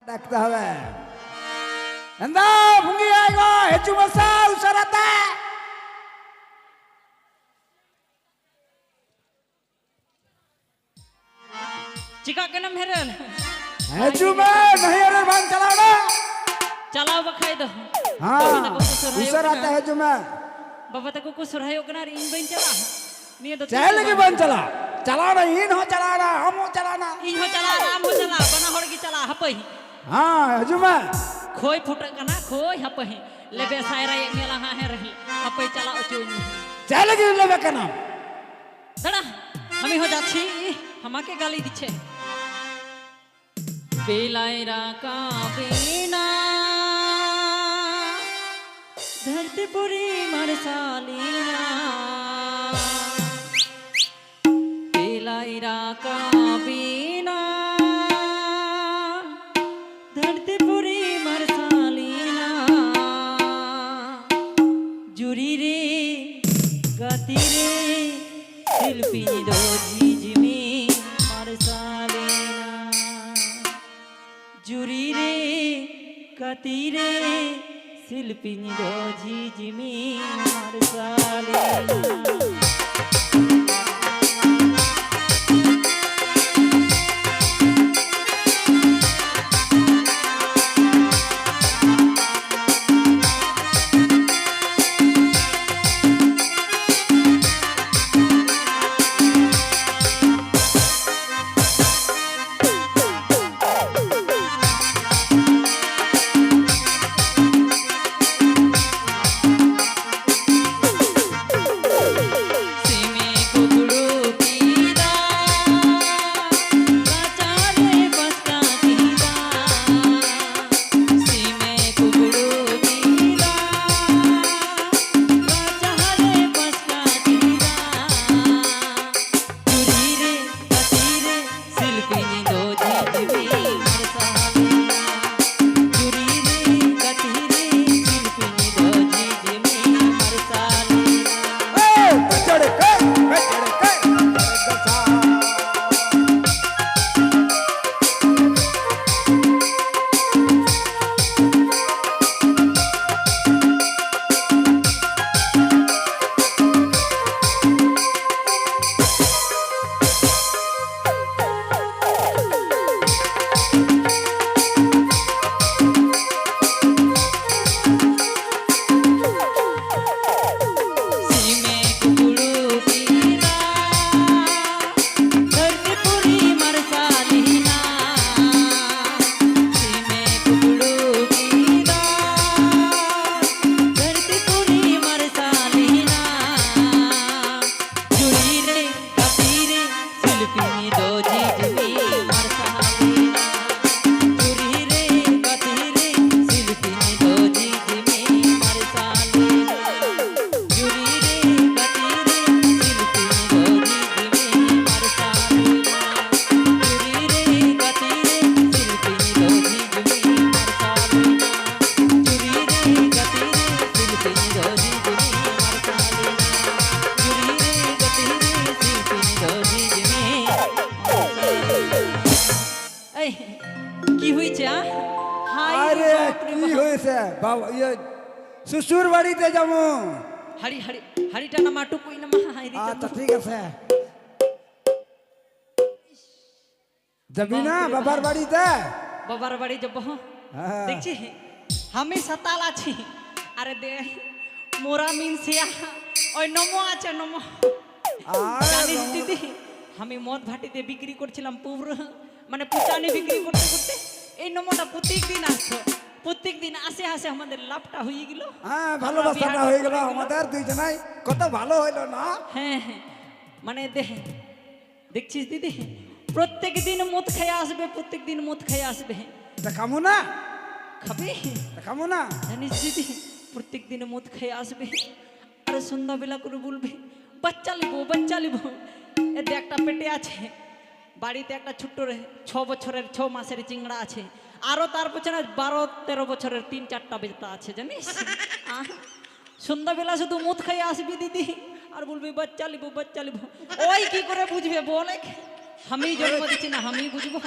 ডাকতে হবে এন্দা ভুঙ্গি আইগো হেচু মশা উসরাতে चिका के नाम हेरल हेचु में नहीं अरे भान चलाओ ना चलाओ बखाई दो हाँ उसराते हेचु में बाबा तक को सुरहायो कना इन बन चला नहीं तो चले की बन चला चलाना इन हो चलाना हम हो चलाना इन हो चला राम हो चला बना होड़ की चला हपई हाँ हेचु में खोई फुट कना खोई हपई लेबे सायरा एक मेला हां है रही हपई चला चोई चले की लेबे के नाम दड़ा हमी हो जाछी हमाके गाली दिछे बेलायरा का बेना धरती पुरी मरसालीना बेलायरा का बेना धरती पुरी मरसालीना जुरी रे गति रे शिल्पी दो झिझमी मरसालीना जुरी रे गति रे शिल्पी दो झिझमी मरसालीना सुसुर बाड़ी ते जामु हरी हरी हरी टाना माटू कोई ना हाई रे तो ठीक है जमीना बाबार बाड़ी ते बाबार बाड़ी जब हो देखछि हमें सताला छी अरे दे मोरा मीन सिया ओय नमो আছে नमो জানিস দিদি আমি মদ ভাটিতে বিক্রি করছিলাম পুরো মানে পুচানি বিক্রি করতে করতে এই নমোটা প্রত্যেকদিন আসতো প্রত্যেকদিন আসে আসে আমাদের লাভটা হয়ে গেল হ্যাঁ ভালোবাসাটা হয়ে গেল আমাদের দুইজনাই কত ভালো হইলো না হ্যাঁ হ্যাঁ মানে দেখছিস দিদি প্রত্যেকদিন মদ খেয়ে আসবে প্রত্যেকদিন মদ খেয়ে আসবে দেখামু না খাবে দেখামু না জানিস দিদি প্রত্যেকদিন মদ খেয়ে আসবে আর সন্ধ্যাবেলা করে বলবে বাচ্চা লিব এতে একটা পেটে আছে বাড়িতে একটা ছোট্ট 6 বছরের 6 মাসের চিংড়া আছে আরো তার পেছনে 12-13 বছরের 3-4টা বেটা আছে জানিস সন্ধ্যাবেলা শুধু মদ খাই আসবি দিদি আর বলবি বাচ্চা লিব ওই কি করে বুঝবে বলে আমি জন্ম দিচ্ছি না আমি বুঝবো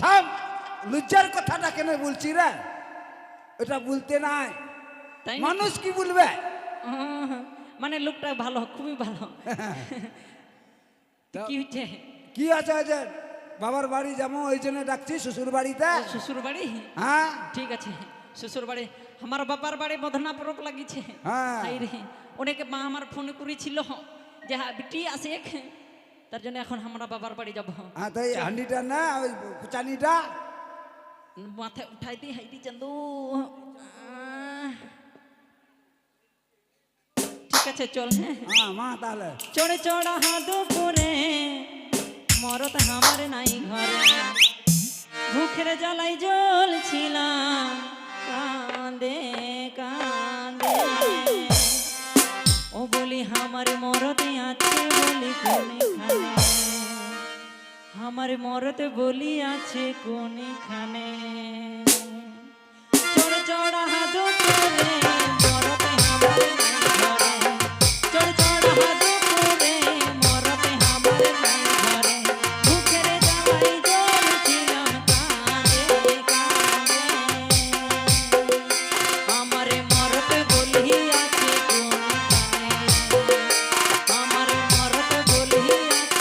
থাম লজ্জার কথাটা কেন বলছি রে? এটা বলতে নাই, তাই নাকি? মানুষ কি বলবে? মানে লোকটা ভালো, খুবই ভালো। তো কি হচ্ছে? কি আছে যে বাবার বাড়ি যাবো ওই জন্য ডাকছি, শ্বশুর বাড়িতে। শ্বশুর বাড়ি? হ্যাঁ ঠিক আছে, শ্বশুর বাড়ি। আমার বাবার বাড়ি বদনাপুর লাগিছে। হ্যাঁ। হাই রে, অনেকে মা আমার ফোন করেছিল যে হ্যাঁ বিটি আসে, তার জন্য এখন আমরা বাবার বাড়ি যাব। হ্যাঁ, তাই হান্ডিটা না ওই চানিটা মাথায় উঠাই দিই। হাইদি চান্দু, ঠিক আছে চল। হ্যাঁ হ্যাঁ মা তাহলে চড়ে চড়া দুপুরে মরত আমার নাই ঘরে, ভুখের জ্বালাই জ্বলছিলাম কাঁদে কাঁদে। ও বলি আমার মরতে আছে বলি কোনখানে, আমার মরতে বলি আছে কোনখানে। চড়ে চড়া দুপুরে মরতে আমার নাই ঘরে, চড়ে চড়া দুপুরে মরতে আমার নাই ঘরে, ভুখের জ্বালাই জ্বলছিলাম কাঁদে কাঁদে। আমারে মরতে বলি আছে কোনখানে, আমারে মরতে বলি আছে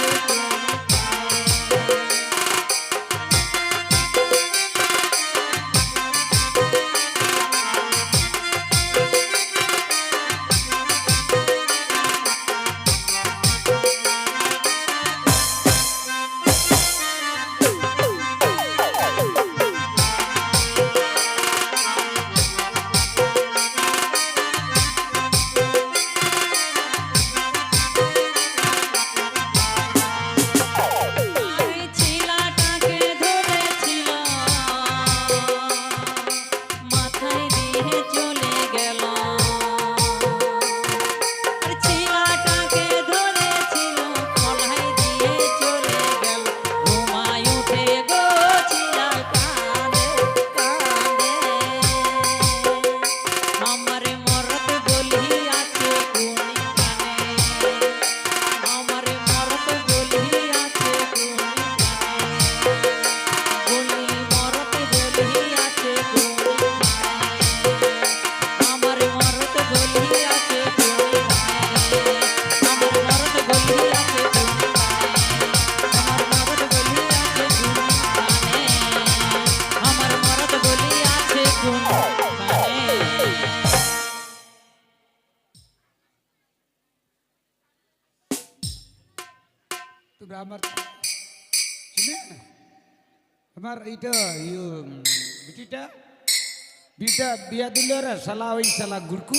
তোমরা আমার চিনে আমার এইটা বিটিটা বিটা বিয়া দিল রে শালা, ওই শালা গুড়কু,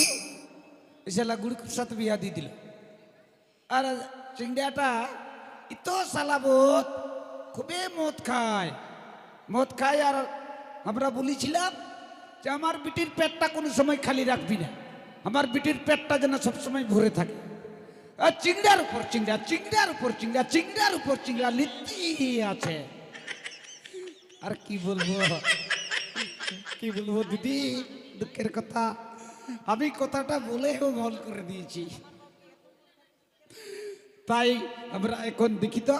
এই শালা গুড়কুর সাথে বিয়া দিয়ে দিল। আর চিংড়িয়াটা ইত শালা বোধ খুবই মদ খায়। আর আমরা বলেছিলাম যে আমার বিটির পেটটা কোনো সময় খালি রাখবি না, আমার বিটির পেটটা যেন সবসময় ভরে থাকে। আর চিংড়ার উপর চিংড়া, চিংড়ার উপর চিংড়া, চিংড়ার উপর চিংড়া লিত্তি আছে। আর কি বলবো দিদি, দুঃখের কথা, আমি কথাটা বলেও ভুল করে দিয়েছি। তাই আমরা এখন দেখি তো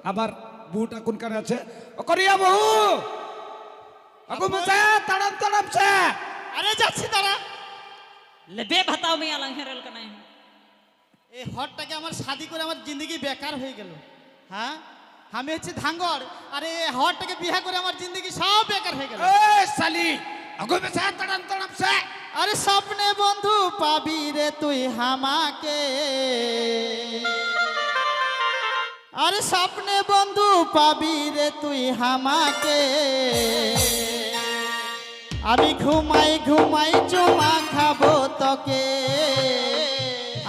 আবার বউটা কোনখানে আছে। ও করিয়া বউ, আগু মশা তাড়াম তাড়াম সে। আরে যাচ্ছি তারা। লেবে ভাতাও মিয়া লাংহেরেল কানাই। এই হরটাকে আমার শাদি করে আমার জিন্দগি বেকার হয়ে গেল। হ্যাঁ, আমি হচ্ছে ধাঙ্গর, আরে এই হরটাকে বিয়ে করে আমার জিন্দগি সব বেকার হয়ে গেল। এই শালি, আগু মশা তাড়াম তাড়াম সে। আরে স্বপ্নে বন্ধু পাবি রে তুই হামাকে, আরে স্বপ্নে বন্ধু পাবি রে তুই হামাকে, আমি ঘুমাই ঘুমাই চুমা খাবো তোকে,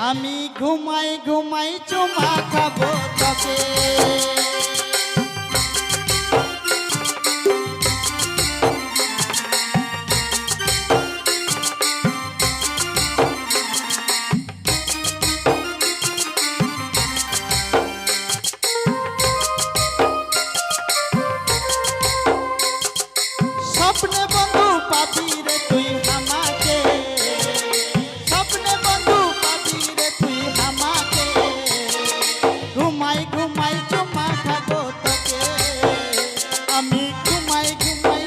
আমি ঘুমাই ঘুমাই চুমা খাবো তোকে। স্বপ্নে বন্ধু পাবি রে তুই আমাকে, স্বপ্নে বন্ধু পাবি রে তুই আমাকে, ঘুমাই ঘুমাই চুমা খাবো তোকে, আমি ঘুমাই ঘুমাই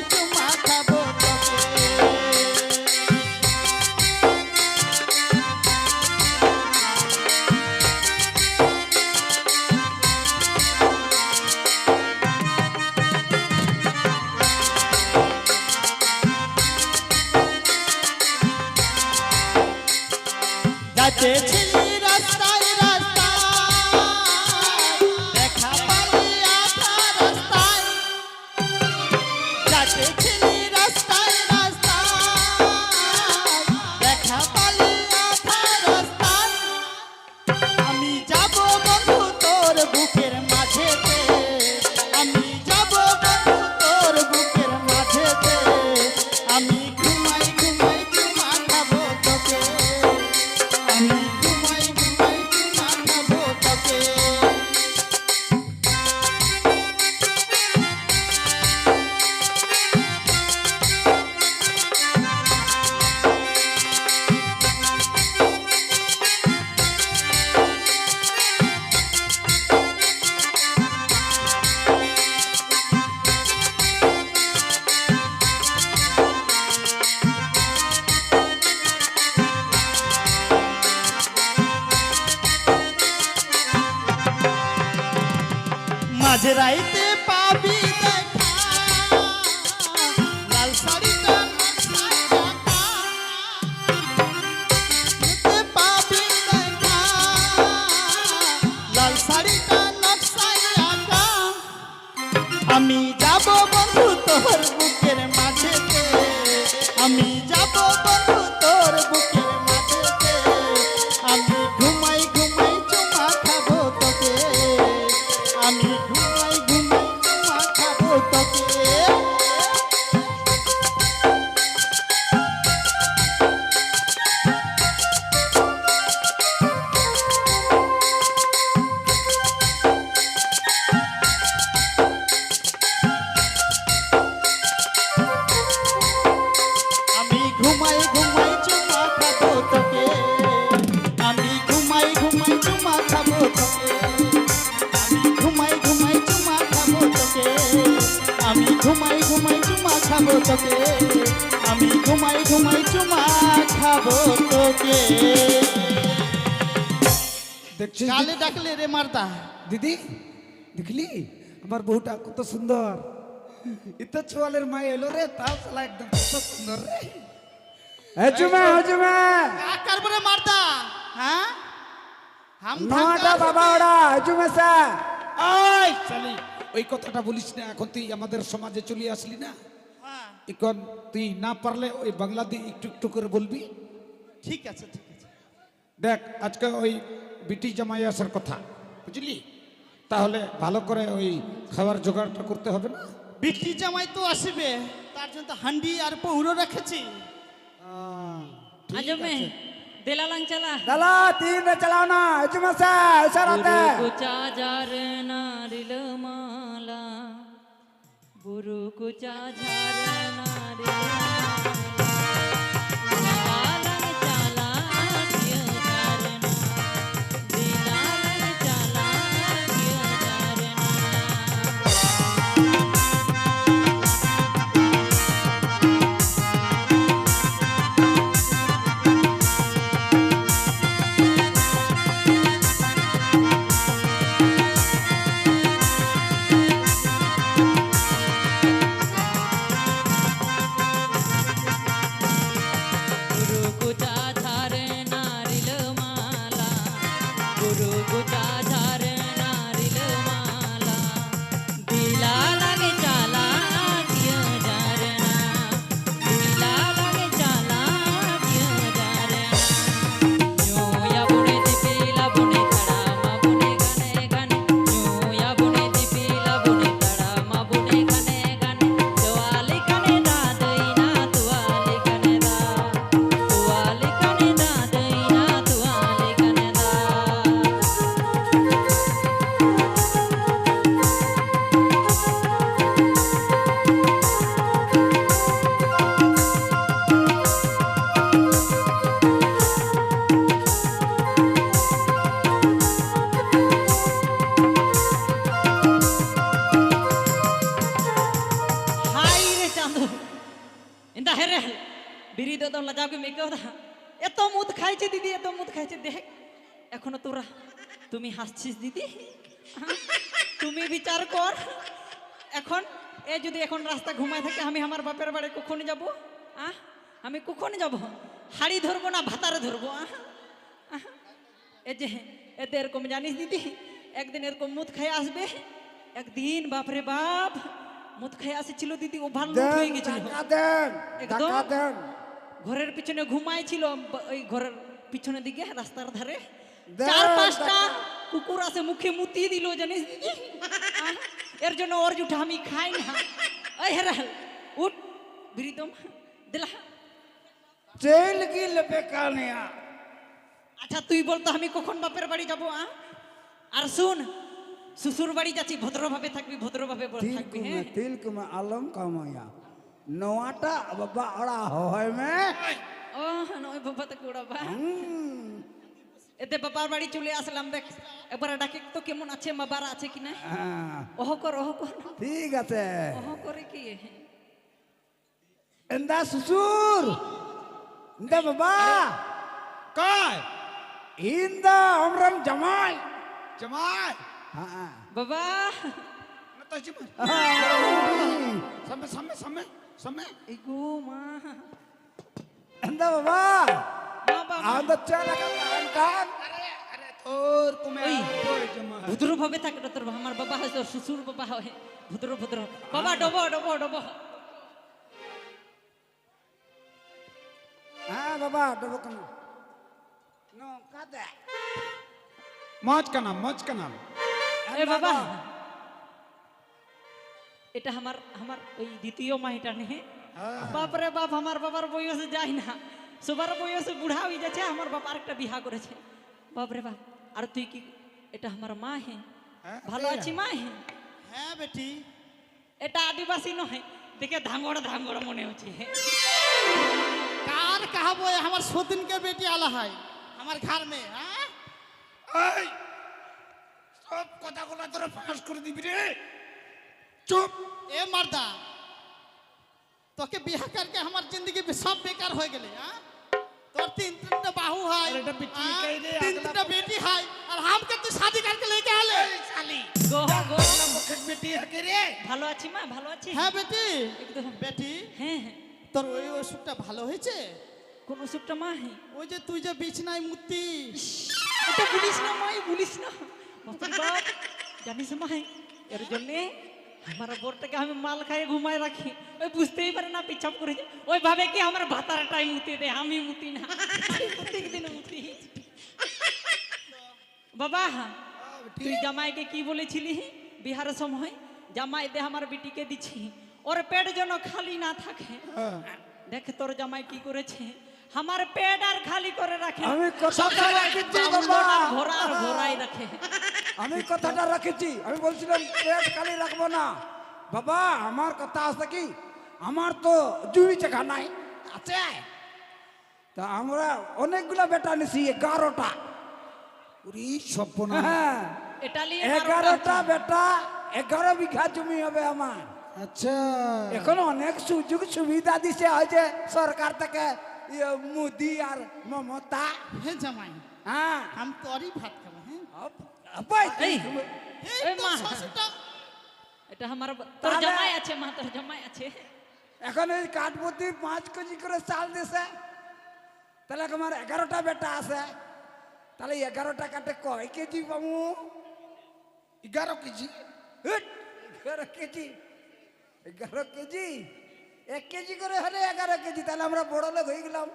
যাকে ছিলি রাস্তায় রাস্তায় দেখা পালি আধা রাস্তায় যাকে ছিলি রাস্তায় রাস্তায় দেখা পালি আধা রাস্তায় আমি যাব বন্ধু তোর বুকের মাঝেতে আমি যাব বন্ধু তোর বুকের মাঝেতে আমি ঘুমাই ঘুমাই চুমা খাবো তোকে আমি ঘুমাই ঘুমাই চুমা খাবো তোকে মাঝে রাইতে পাবি দেখা লাল শাড়িটা নকশায় আঁকা রাইতে পাবি দেখা লাল শাড়িটা নকশায় আঁকা আমি যাব বন্ধু তোর বুকের মাঝেতে আমি যাব বন্ধু তোর বুকের মাঝেতে আমি ঘুমাই ঘুমাই চুমা খাবো তোকে আমি ঘুমাই ঘুমাই চুমা খাবো তোকে আমি ঘুমাই ঘুমাই চুমা খাবো তোকে আমি ঘুমাই ঘুমাই চুমা খাবো তোকে আমি ঘুমাই ঘুমাই চুমা খাবো তোকে আমি ঘুমাই ঘুমাই চুমা খাবো তোকে আমি ঘুমাই ঘুমাই চুমা খাবো তোকে দেখছিস কালে ডাকলে রে মারতা দিদি দেখলি আমার বউটা কত সুন্দর ইত ছোয়ালের মা এলো রে তাও শালা একদম কত সুন্দর রে হজুমা হজুমা কার পরে মারতা হ্যাঁ হাম নটা বাবা ওরা হজুমা সা ওই চলি ওই কথাটা বলিস না এখন তুই আমাদের সমাজে চলে আসলি না এখন তুই না পারলে ওই বাংলা দিয়ে একটু একটু করে বলবি ঠিক আছে ঠিক আছে দেখ আজকে ওই বিটি জামাই আসার কথা বুঝলি তাহলে ভালো করে ওই খাবার জোগাড়টা করতে হবে না বিটি জামাই তো আসবে তার জন্য তো হান্ডি আর পৌরো রেখেছি আজমে দেলালাং চালা দালা 3 রে চালাও না হজুমা সা ইশারাতে কুচা ঝার নারিল মালা বুরু কুচা ঝার নারিল মালা চালা দিয় ঝারনা দিলাল চালা দিয় ঝারনা বিরিদ তো লাজাকে মেকে এত মুদ খাইছে দিদি এত মুদ খাইছে দেখ এখনো তোরা তুমি হাসছিস দিদি তুমি বিচার কর এখন এ যদি এখন রাস্তা ঘুমায় থাকে আমি আমার বাপের বাড়ি কখন যাব আমি কখন যাব হাড়ি ধরবো না ভাতারে ধরবো এই যে এতে এরকম জানিস দিদি, একদিন এরকম মুদ খেয়ে আসবে, একদিন বাপরে বাপ মুদ খেয়ে আসছিল দিদি, ও ভালো হয়ে গেছিল একদম। ঘরের পিছনে ঘুমাইছিল, ওই ঘরের পিছনের দিকে রাস্তার ধারে 4-5টা কুকুর আছে, মুখে মুতি দিল জানিস দিদি। এর জন্য ওর জুঠা আমি খাই না। ওই হেরাল উঠ বিরিদম দিলা। চেল গিল বেকানিয়া। আচ্ছা তুই বলতো আমি কখন বাপের বাড়ি যাবো? আর শুন, শ্বশুর বাড়ি যাচ্ছি, ভদ্রভাবে থাকবি, ভদ্রভাবে থাকবি। হ্যাঁ तिलक में आलम कमाया नवाटा बाबा अड़ा হয় মে। ও নয় বাবা তো কোড়াবা। এতে বাবার বাড়ি চলে আসলাম, দেখ একবার ডাকে তো কেমন আছে, বাবার আছে কিনা। ওহ কর ঠিক আছে। ওহ করে কি এন্দা শ্বশুর এন্দা বাবা কয় ইন্দা আমরাম জামাই জামাই। হ্যাঁ বাবা তো সামনে সামনে সামনে সামনে ইগো মা এন্দা বাবা বাবা আদা চলা কান কান। আরে তোর তুমি ওই জামাই ভদ্রভাবে থাক তোর, আমার বাবা হয় তোর শ্বশুর বাবা হয়, ভদ্র ভদ্র বাবা। ডবো ডবো ডবো। হ্যাঁ বাবা ডবো কেন নো কাদে মজ কানাম মজ কানাম। এ বাবা এটা আমার আমার ওই দ্বিতীয় মাইটা নেই। বাপরে বাপ, আমার বাবার বয়স যায় না, সবার বয়স বুড়া হয়ে যাচ্ছে, আমার বাবা আরেকটা বিহা করেছে। বাপরে বাপ। আর তুই কি, এটা আমার মা হে, ভালো আছি মা হে। হ্যাঁ বেটি, এটা আদিবাসী নয়, দেখে ধাঙ্গড় ধাঙ্গড় মনে হচ্ছে। কার কাহাবো আমার সদিন के बेटी आला है আমার घर में। হ্যাঁ এই সব কথাগুলো তোরা ফাঁস করে দিবি রে। চুপ। ए मर्दा তোকে বিয়া करके हमार जिंदगी में सब बेकार हो गेले। हां তোর तीन बाहू है, अरे এটা बेटी कह दे, तीन बेटी है, और हम के तू शादी करके लेके आले। শালি গো গো মুখের বেটি হকে রে। ভালো আছি মা, ভালো আছি। হ্যাঁ বেটি, একদম। বেটি হ্যাঁ হ্যাঁ। তোর ওই ওষুধটা ভালো হয়েছে? কোন ওষুধটা মা হে? ওই যে তুই যে বিছনায় মুতি। এটা বলিস না মা, বলিস না। বাপরে বাপ, জানিস মা এর জন্যে আমার বোরটাকে আমি মাল খাইয়ে ঘুমায় রাখি, ওই বুঝতেই পারে না পিছাপ করেছে, ওই ভাবে কি আমার ভাতার টাইম মুতি দে, আমি মুতি না, প্রত্যেকদিন মুতি। বাবা তুই জামাইকে কি বলেছিলি বিহারের সময়? জামাই দে আমার বিটিকে দিচ্ছি, ওর পেট যেন খালি না থাকে। দেখ তোর জামাই কি করেছে, আমার পেট আর খালি করে রাখে, আমি কথাটা রাখেছি বাবা, ঘোরার ঘোরাই রাখে। আমি কথাটা রাখেছি, আমি বলছিলাম পেট খালি রাখবো না বাবা। আমার কথা আছে কি, আমার তো জুড়ি চাকা নাই আছে, তা আমরা অনেকগুলা বেটা নিছি 11টা। উরি সপনা। হ্যাঁ এটা নিয়ে 11টা বেটা, 11 বিঘা জমি হবে আমার। আচ্ছা এখন অনেক সুযোগ সুবিধা দিছে, হয় যে সরকার থেকে মোদি আর মমতা। হে জামাই, হ্যাঁ हम तोरी भात खाबो। हैं এই এই মা, তো শ্বশুরটা। এটা আমার তোর তাহলে- জামাই আছে মা, তোর জামাই আছে। এখন এই কাঠপতি 5 কেজি করে চাল দিছে, তাহলে আমার 11টা বেটা আছে, তাহলে 11টা কাটে কয় কেজি পাবো? 11 কেজি। 11 কেজি, 11 কেজি, 1 কেজি করে হলে 11 কেজি, তাহলে আমরা বড় লোক হয়ে গেলাম।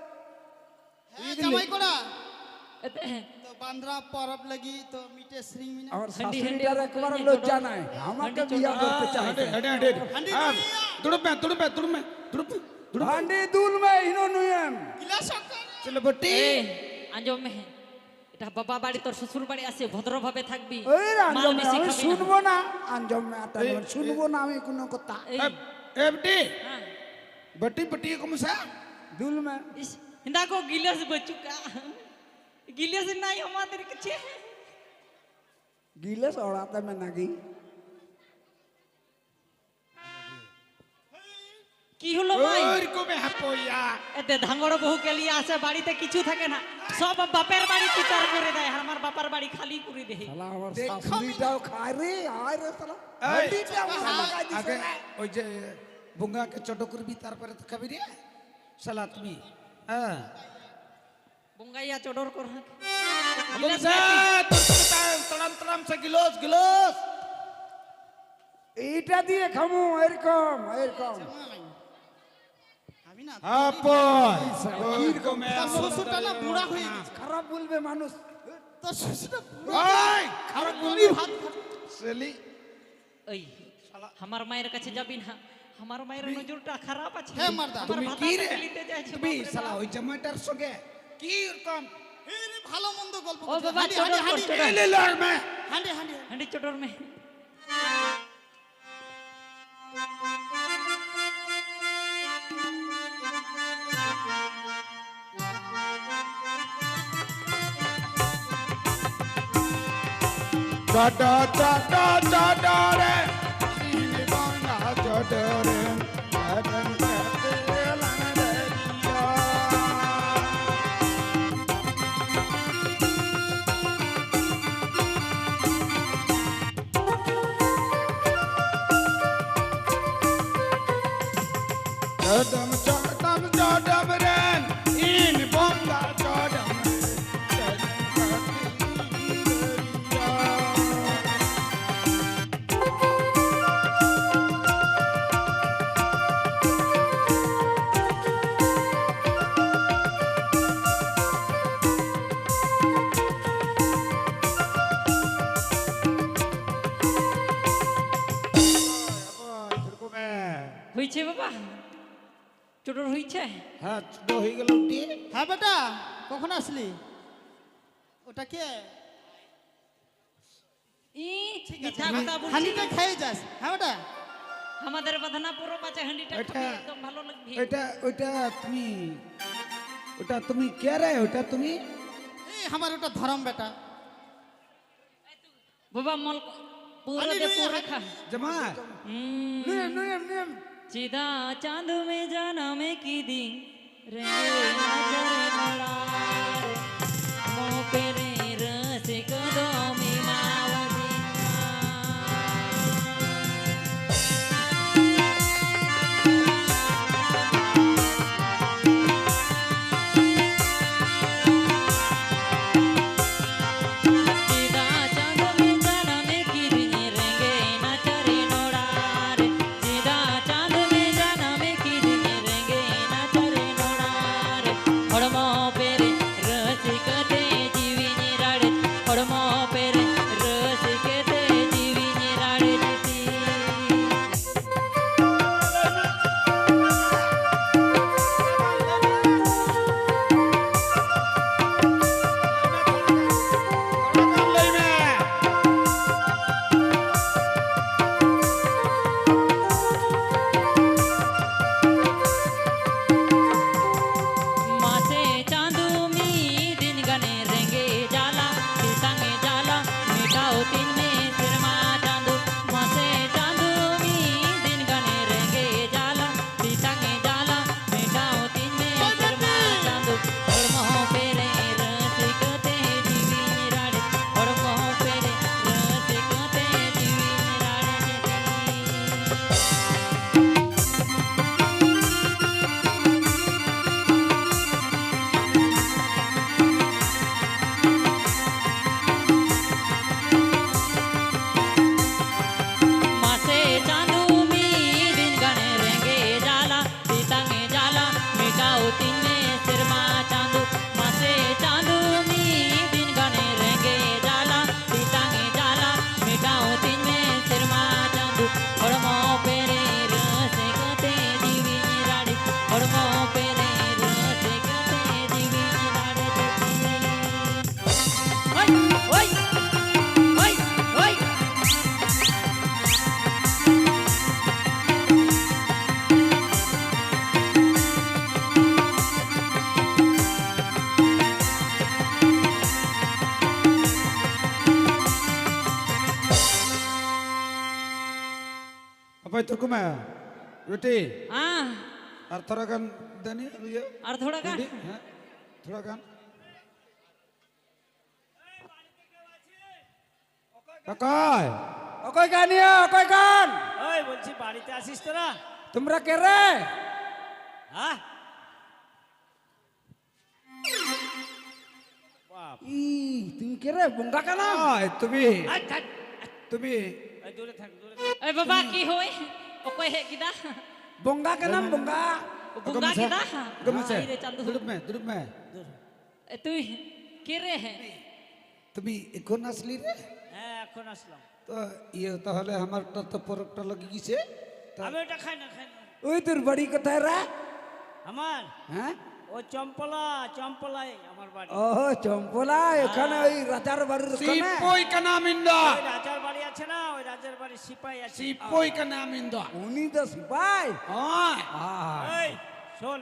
হ্যাঁ জামাই কোড়া এতে- তো বান্দ্রা পরব লাগি তো মিটে শ্রীমিনা আমার হান্ডি, শাশুড়িটার হান্ডি, একবার হান্ডি, লজ্জা হান্ডি, নাই, আমাকে হান্ডি, বিয়া করতে চাই। হান্ডি হান্ডি দুল মে হিনো নুয়েম গিলাস করে চলো বটি। এই আঞ্জম মে এটা বাবা বাড়ি, তোর শ্বশুর বাড়ি আছে, ভদ্রভাবে থাকবি, ওই মাল আঞ্জম বেশি আমি খাবি না। শুনবো না, আঞ্জম শুনবো না আমি কোনো কথা। এই, এ বটি হ্যাঁ, बटी बटी को मुसा दुल में ইস, হিন্দা কো গিলাস বচুকা, গিলাস নাই আমাদের কাছে। गिलस औड़ाता में नागी। কি হলো ভাই? और को में हपोया এতে ধাঙ্গড় বহু কেলিয়ে আসে, বাড়িতে কিছু থাকে না, সব বাপের বাড়ি বিচার করে দেয়, আর আমার বাবার বাড়ি খালি করে দেয়। साला हमार सासुरी जाओ खा रे आय रे साला हड्डी पे लगा दी আগে ওই যে বুঙ্গাকে ছোট করবি তারপরে তো খাবি রে শালা তুমি। হ্যাঁ বঙ্গাইয়া চডর কর। Abang Sat, তড়াম তড়াম সে গিলোস গিলোস। এইটা দিয়ে খামু এরকম এরকম। আমি না আপন এরকম তার শ্বশুরটা না বুড়া হয়ে গেছে। খারাপ বলবে মানুষ। তোর শ্বশুরটা বুড়া ওই খারাপ বলবি ভাত সেলি ওই আমার মায়ের কাছে যাবি না, আমার মায়ের নজরটা খারাপ আছে। হ্যাঁ, মারদা। আমার তুমি ভাতা কি রে নিতে চাইছে, তুমি বাপরে শালা বাপ। ওই জামাইটার সঙ্গে কি এরকম এই রে ভালো মন্দ গল্প ও করছে। বাবা, হাঁডি চোদন হাঁডি কর, হাঁডি চোদন। এলে লড় মে হাঁডি হাঁডি হাঁড়ি চোটর মে চট চট চট রে চিনি বাংলা চট রে চটন করতে লানে দিয়া চটম চটম চটম রে ইন বাংলা চটম রে চটন করতে দিয়া হইছে বাবা, চোটর হইছে। হ্যাঁ ছোট হয়ে গেল উঠি হ্যাঁ বেটা কখন আসলি? ওটা কে? ই মিথ্যা কথা বলছি। হাঁডিটা খেয়ে যাস। হ্যাঁ বেটা আমাদের বাঁধনা পুরো পাচে হাঁড়িটা এটা- খাবি, একদম ভালো লাগবে। ওটা তুমি কে রে ওটা তুমি এই আমার ওটা ধরম বেটা। বাবা মল পুরো হাঁড়ি দে নিয়ে পুরো হাঁড়ি- খা। জামাই নিয়ম নিয়ম নিয়ম। চিদা চাঁদ মে জানা মে কি দিন রে নজর লড়ার মো पे रे रस कदमी मावती चिदा चांद में जाना में की दिन रेंगे नाचरे नोड़ार चिदा चांद में जाना में की दिन रेंगे नाचरे नोड़ार हड़मो पेरे रस कते जीवी निराड़े हड़मो पेरे रस कते जीवी निराड़े जीती मासे चांदू मी दिन गने रेंगे जाला संगे जाला मिटाओ तीन में सिरमा चांदू मासे चांदू मी दिन गने रेंगे जाला संगे जाला मिटाओ तीन में सिरमा चांदू और मोह पेरे रस कते जीवी निराड़े और मोह पेरे रस कते जीवी निराड़े जेती मासे चांदू मी दिन गणे रेंगे जाला सीतांगे जाला मिटाओ तीन में सिरमा चांदू मासे चांदू मी दिन गणे रेंगे जाला सीतांगे जाला मिटाओ तीन में सिरमा चांदू हड़मो पेरे रस कते जीवी निराड़े हड़मो पेरे रस कते जीवी निराड़े ओय ओय ओय ओय apa itu kuma roti ah আর থোড়া গান দেনি ইয়ে আর থোড়া গান রুটি, হ্যাঁ থোড়া গান কাকাই অকয় গানিয়া অকয় গান। ওই বলছি বাড়িতে আসিস তোরা? তোমরা কে রে? হ্যাঁ বাপ, ই তুমি কে রে বঙ্গা কেন তুমি আই, থাক। তুমি এই, দূরে থাক দূরে থাক। এই বাবা কি হই ওকই হে কিদা বঙ্গা কেন বঙ্গা বুঙ্গা কিদা গমছে এই রে চান্দু দুরুপ মে এ তুই কে রে হে তুমি এখন আসলি রে হ্যাঁ এখন আসলাম। তো তাহলে আমারটা তো পরকটা লাগি গেছে আমি ওটা খাই না খাই না। ওই তোর বাড়ি কোথায় রে আমার হ্যাঁ ও চম্পলাই আমার বাড়ি। ও চম্পলা এখানে ওই রাজার বাড়ির ওখানে সিপই কা নাম ইন্দা ওই রাজার বাড়ি আছে না, ওই রাজার বাড়ি সিপাই আছে। সিপই কা নাম ইন্দা উনি তো সিপাই ওই এই শোন,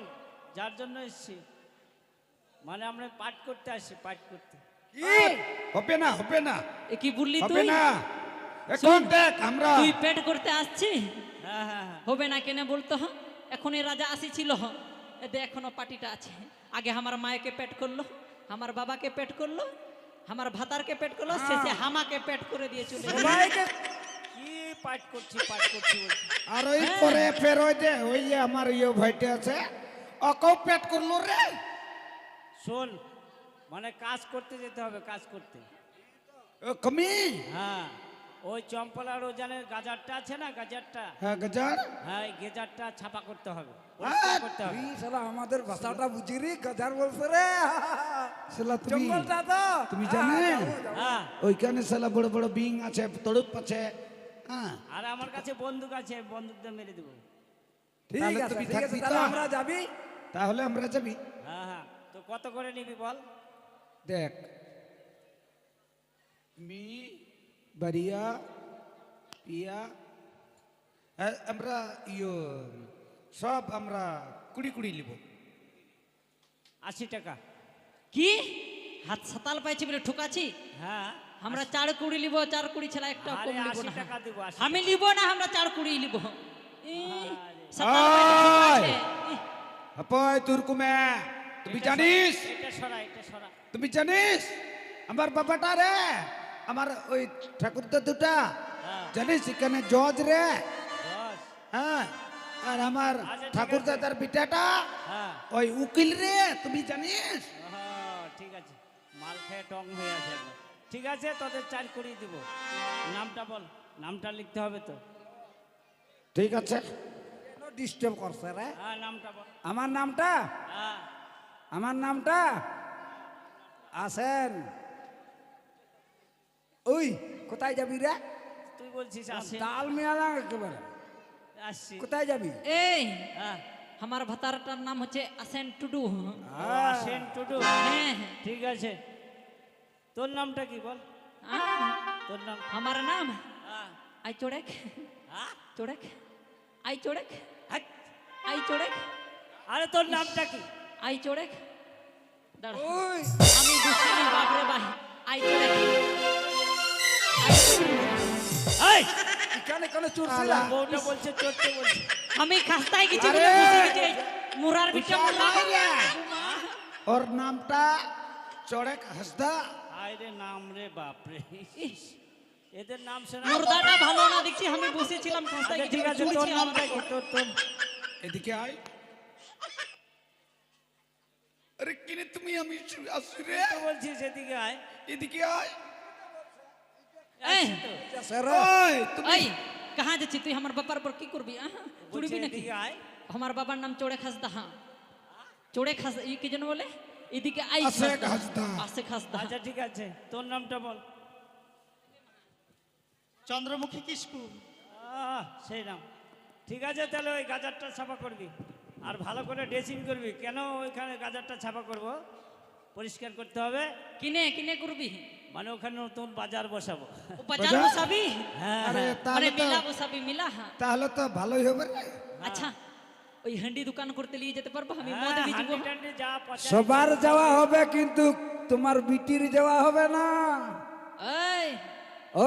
যার জন্য এসেছি মানে আমরা পাঠ করতে আসছি, পাঠ করতে। হবে না এ কি বললি হবে তুই না এখন দেখ আমরা তুই পেট করতে আসছি হ্যাঁ হ্যাঁ হ্যাঁ। হবে না কেন বলতো এখন এই রাজা আসিছিল এতে এখনো পার্টিটা আছে আগে আমার মায়েকে পেট করলো আমার বাবাকে পেট করলো আমার ভাতারকে পেট করলো শেষে হামাকে পেট করে দিয়ে চলে গেল। সবাইকে কি পাঠ করছি বলছি। আর ওই পরে ফের ওই যে ওই যে আমার ভাইটা আছে অকও পেট করলো রে শোন, মানে কাজ করতে যেতে হবে, কাজ করতে। কমি হ্যাঁ, ওই চম্পলার ওজানের গাজারটা আছে না, গাজারটা, হ্যাঁ গজার হ্যাঁ এই গেজারটা ছাপা করতে হবে, পরিষ্কার করতে হবে। এই শালা আমাদের ভাষাটা বুঝি রে গজার বলছে রে শালা তুমি জঙ্গলটা তো তুমি জানে হ্যাঁ, ওইখানে শালা বড় বড় বিং আছে তড়ুপ আছে হ্যাঁ আর আমার কাছে বন্দুক আছে, বন্দুক দিয়ে মেরে দেবো। ঠিক তাহলে আছে তুমি ঠিক আছে থাকবি তাহলে তো? আমরা যাবি তাহলে আমরা যাবি হ্যাঁ হ্যাঁ, তো কত করে নিবি বল? দেখ মি বাড়িয়া পিয়া আমরা সব আমরা কুড়ি কুড়ি নিব 80 টাকা। কি হাত সাতাল পাইছি বলে ঠুকাছি হ্যাঁ, আমরা 4 কুড়ি লিব 4 কুড়ি ছাড়া একটা আরে কম লিব 80 না টাকা দেবো, 80 আমি লিব না আমরা 4 কুড়ি লিব সাতাল আয়। পাইছি আপয় তুরকুমে তুমি জানিস এটা সরা, এটা সরা। তুমি জানিস আমার বাবাটা রে আমার ওই ঠাকুরদা দুটা হ্যাঁ। জানিস এখানে জজ রে 10। হ্যাঁ আর আমার আচ্ছা, ঠিক ঠাকুর আছে। দাদার বিটাটা হ্যাঁ, ওই উকিল রে তুমি জানিস ঠিক আছে, মাল খেয়ে টং হয়ে আছে একবার। ঠিক আছে, তোদের 4 করে দিব। নামটা বল, নামটা লিখতে হবে তো। ঠিক আছে ডিস্টার্ব করছে রে হ্যাঁ, নামটা বল। আমার নামটা হ্যাঁ, আমার নামটা আসেন ওই কোথায় যাবি রে তুই বলছিস আসি। ডাল মেয়ালা একেবারে আসছি। কোথায় যাবি এই হ্যাঁ, আমার ভাতারটার নাম হচ্ছে আসেন টুডু আসেন টুডু। হ্যাঁ ঠিক আছে, তোর নামটা কি বল? তোর নাম? আমার নাম হ্যাঁ, আই চোড়েক হ্যাঁ? চোড়েক আই চোড়েক হাট। আই চোড়েক আরে তোর নামটা কি? আই চোড়েক দাঁড়া ওই আমি বুঝিনি বাপরে ভাই আই চোড়েক এই, এখানে কোনো চুরছিলা বউটা বলছে চড়তে বলছে। আমি খাস্তায় গেছি আরে! বলে বুঝে গেছি মুরার বিটা মুরা ওর নামটা চড়েক হাসদা আরে নাম রে বাপরে, এদের নাম শোনা। মুর্দাটা ভালো না দেখছি আমি বসেছিলাম খাস্তায় আচ্ছা, গেছি ঠিক আছে, তোর নামটা কি? তোর এদিকে আয় আরে কিনে তুমি আমি আসি রে তো বলছিস এদিকে আয়। এদিকে আয় এই আসছি তো। ওই তুমি এই कहां যাচ্ছি তুই আমার বাবার পর কি করবি চুড়বি বলছে নাকি এদিকে আয়। আমার বাবার নাম চোড়ে খাসদা হ্যাঁ চোড়ে খাস এই কি যেন বলে এদিকে আই আসে খাসদা। আসে খাসদা আচ্ছা ঠিক আছে, তোর নামটা বল। চন্দ্রমুখী কিসকু সেই নাম। ঠিক আছে, তাহলে ওই গাজারটা ছাপা করবি আর ভালো করে ড্রেসিং করবি। কেন ওইখানে গাজারটা ছাপা করব? পরিষ্কার করতে হবে, কিনে কিনে করবি মানে ওখানে নতুন বাজার বসাবো। ও বাজার বসাবি হ্যাঁ আরে হ্যাঁ। মানে তাহলে তো মিলা বসাবি মিলা হ্যাঁ তাহলে তো ভালোই হবে রে আচ্ছা ওই হান্ডি দোকান করতে নিয়ে যেতে পারবো আমি মদ হ্যাঁ, বেচবো হান্ডি টান্ডি যা পচা সবার যাওয়া হবে কিন্তু তোমার বিটির যাওয়া হবে না এই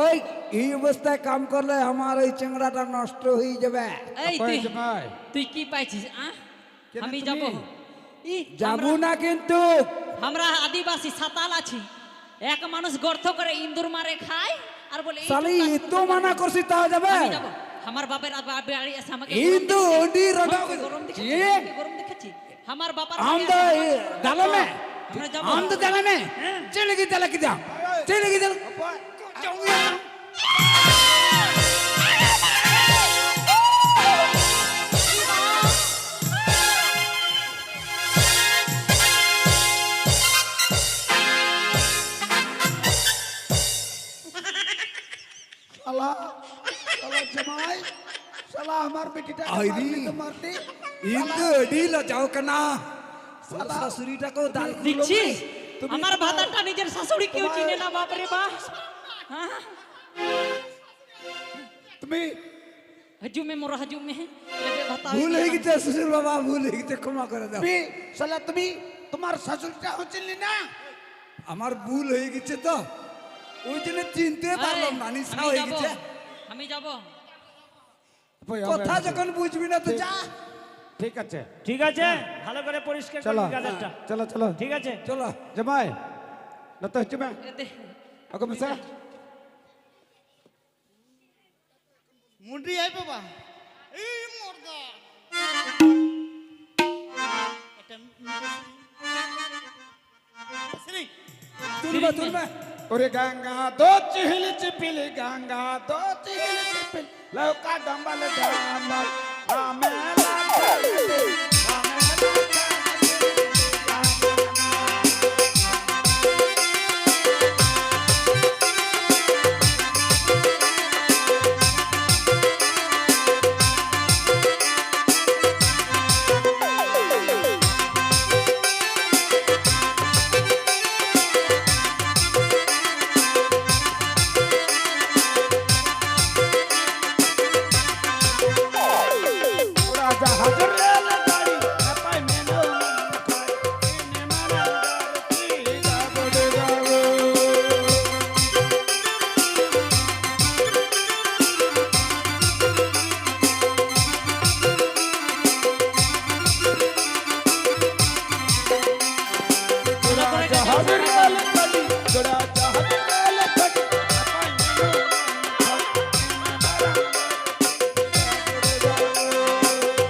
ওই এই অবস্থায় কাম করলে আমার এই চেংড়াটা নষ্ট হয়ে যাবে এই তুই ভাই তুই কি পাইছিস আমি যাব ই যাবো না কিন্তু আমরা আদিবাসী সাতাল আছি এক মানুষ গর্ত করে ইন্দুর মারে খায় আর বলে এই সালি কাজ তো করতে মানা পারবে। করছি তাও যাবে আমি যাব আমার বাপের বাড়ি এসে আমাকে কিন্তু ওডি রডা গরম দেখেছি এ গরম দেখেছি আমার বাবার हम বাড়ি तो আছে, डालो में আমরা যাব हम तो डालो में चले की चले की जा चले गए चल साला साला जमाई साला हमार बेटीটা আইরি तो मारती ইন্দু ডিল যাও কেনা শাশুড়িটাকে দাল দেখছিস তুমি আমার তোমার- ভাতারটা নিজের শাশুড়ি কেউ তোমার- চিনে না বাপ রে বাপ হ্যাঁ তুমি हजूमे मोरा हजूमे लेबे भाता ভুল হয়ে গেছে শ্বশুর বাবা ভুল হয়ে গেছে ক্ষমা করে দাও তুমি সালা তুমি তোমার শাশুড়িটা হচ্ছিলি না আমার ভুল হয়ে গেছে তো ওই জন্য চিনতে পারলাম না নিশা হয়ে গেছে আমি যাব কথা যখন বুঝবি না তো যা ঠিক আছে ঠিক আছে ভালো করে পরিষ্কার চলো করবি গাজরটা চলো চলো ঠিক আছে চলো जमाई न तो हच्चू में এ দে अगो मिसा মুন্ডি আই বাবা এই মর্দা এটা মিটেছি তুলবা তুলবা ओरे गंगा दो चिहिल चिपिल गंगा दो चिहिल चिपिल लौका डंबल डंबल आमेला आमेला राजा हजर रेल गाड़ी नपाई मेनो खाई इने मानंदर की गाबड़ गावो राजा हजर रेल गाड़ी राजा हजर रेल गाड़ी नपाई मेनो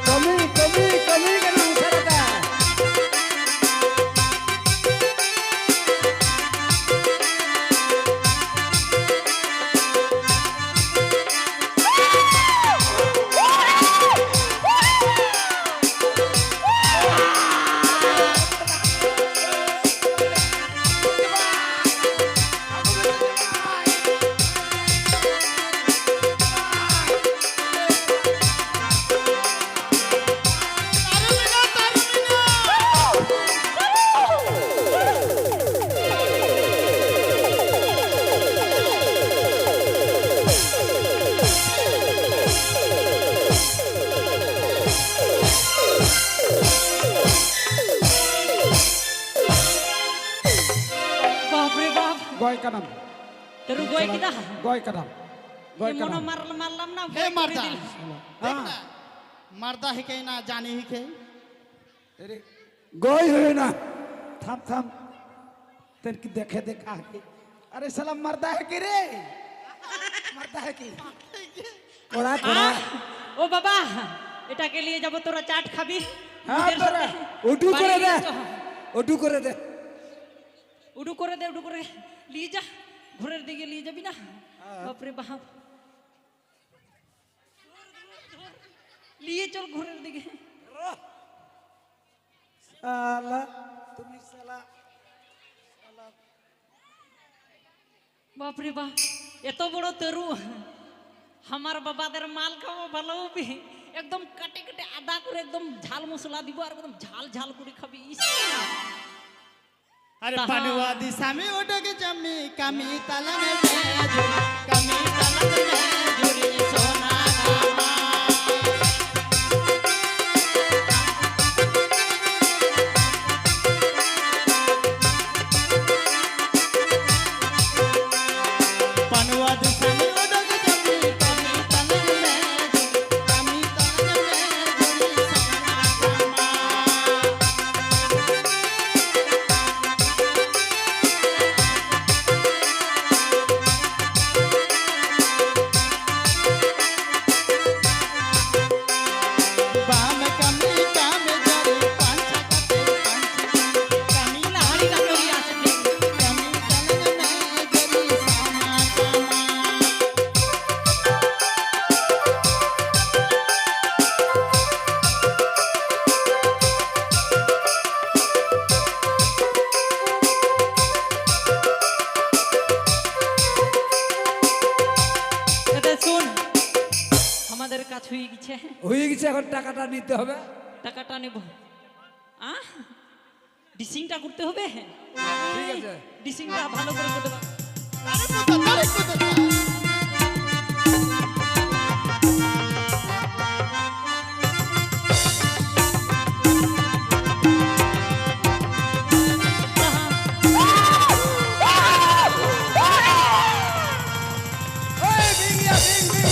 कमी कमी कमी के नाम से रहता है বাপ রে বাপ गॉय का नाम তেরু গয় কিনা गॉय का नाम गॉय का মনে नाम মারলাম না হে গয় করে মারদা দিল। দেখ না মারদা হিকে না জানি হিকে अरे गोई हुई ना थम थम तेन की देखे देखा है अरे साला मरदा है कि रे मरदा है कि कोड़ा कोड़ा ও বাবা এটাকে নিয়ে যাব তোরা চাট খাবি হ্যাঁ, দুধের তোরা। সাথে। উঠু করে বাড়ি দে নিয়ে চল। উঠু করে দে উডু করে দে উডু করে নিয়ে যা ঘরের দিকে নিয়ে যাবি না বাপরে বাপ নিয়ে চল ঘরের দিকে साला तुम साला বাপরে বাপ এত বড় তরু আমার বাবাদের মাল খাবো ভালো হবে একদম কাটে কাটে আদা করে একদম ঝাল মশলা দিব আর একদম ঝাল ঝাল করে খাবি ইস আরে তাহা। পানুয়াদি সামে ওটাকে জামি কামি তালামে মেজুরি কামি তালামে মেজুরি সোনা গামা পানুয়াদি সামে ওটাকে জামি কামি তালামে মেজুরি কামি তালামে মেজুরি সোনা গামা হয়ে গেছে হয়ে গেছে, এখন টাকাটা নিতে হবে। টাকাটা নেব ডিসিংটা করতে হবে ঠিক আছে। ডিসিংটা ভালো করে করতে হবে। আরে কোথা আরে কোথা ওই বিঙ্গিয়া, বিং, বিং,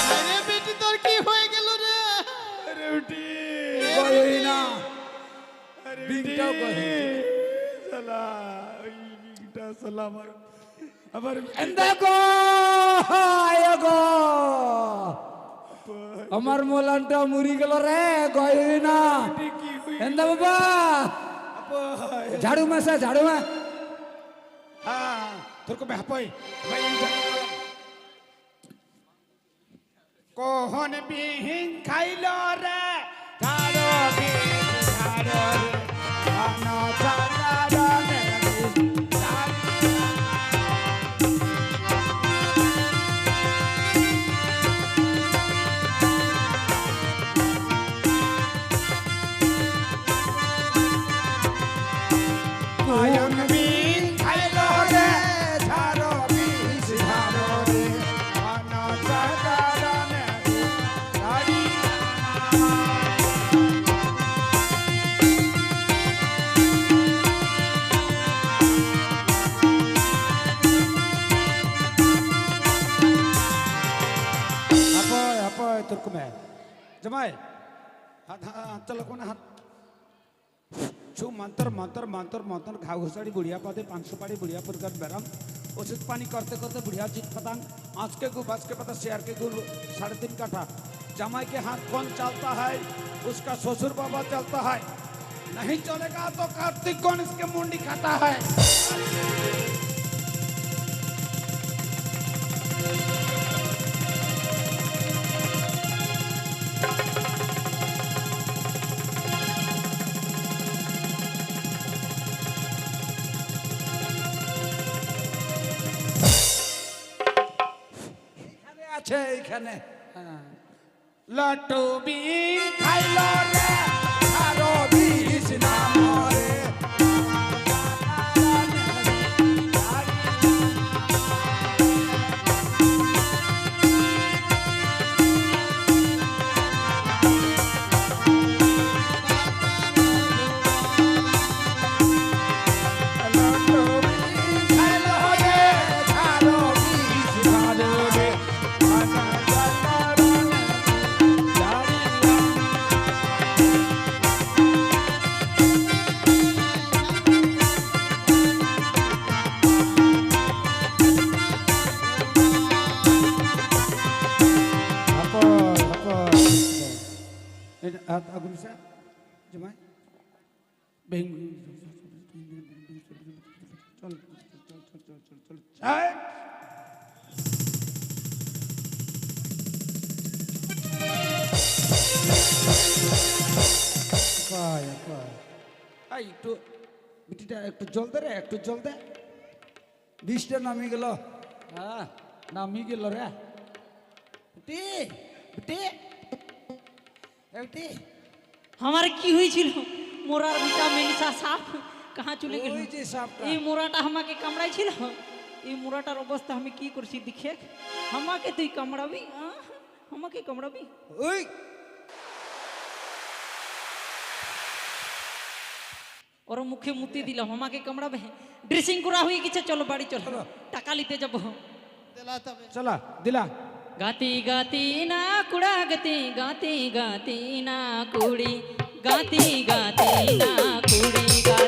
আরে বেটি তোর কি হয়ে গেল রে? আরে উঠি কই না, আরে বিংটাও কই। শালা ওই বিংটা শালা আমার এন্দা গো, আয় গো, আমার মোলানটা মুড়ি গেল রে, গই না। কি হই এন্দা বাবা, ঝাড়ু মাসা, ঝাড়ু মা। হ্যাঁ তোর কো বেহাপই ভাই কোহন বিহীন খাইল রে ঝাড়ো বিহীন ঝাড়ো রে আনা চাঁদা রে কোহন বিহীন খাইল রে ঝাড়ো বিহীন ঝাড়ো রে আনা চাঁদা রে ঝাড়ি apa tur kume jamai hat chalo kone hat छू मंतर मंतर मंतर मंतर घाव घुसाड़ी बुढ़िया पाते 500 पाड़ी बुढ़िया पर कर बैराम उचित पानी करते करते बुढ़िया चित पतंग आज के गु बच के पता शेयर के गु 3.5 काठा जमाई के हाथ कौन चलता है उसका ससुर बाबा चलता है नहीं चलेगा तो कार्तिक कौन इसके मुंडी खाता है আছে এইখানে। लट्टू बीन खाइलो रे আরো বিষ না মরে, लट्टू बीन खाइलो रे আরো বিষ না মরে। आना चाँदा रे ঝাড়ি apa apa ini aku bisa jemaah beng চল Hey! পায় পায় এই একটু বিটিটা একটু জল দে রে, একটু জল দে। বিষটা নামি গেল, হ্যাঁ নামি গেল রে। বিটি বিটি বিটি আমার কি হয়েছিল মোরার বিটা মেনসা সাপ কাহা চলে গেল ওই যে সাপটা। এই মোরাটা আমাকে কামড়াইছিল এই মোরাটার অবস্থা আমি কি করছি দেখে আমাকে তুই কামড়াবি আমাকে কামড়াবি ওই ওর মুখে মুতি দিলাম আমাকে কামড়াবে ড্রেসিং করা হয়ে গেছে চলো বাড়ি চলো চলো। টাকা নিতে যাবো দিলাতে হবে চলা দিলা गाती गाती ना कुड़ा गती गाती गाती ना कुड़ी गाती गाती ना कुड़ी गा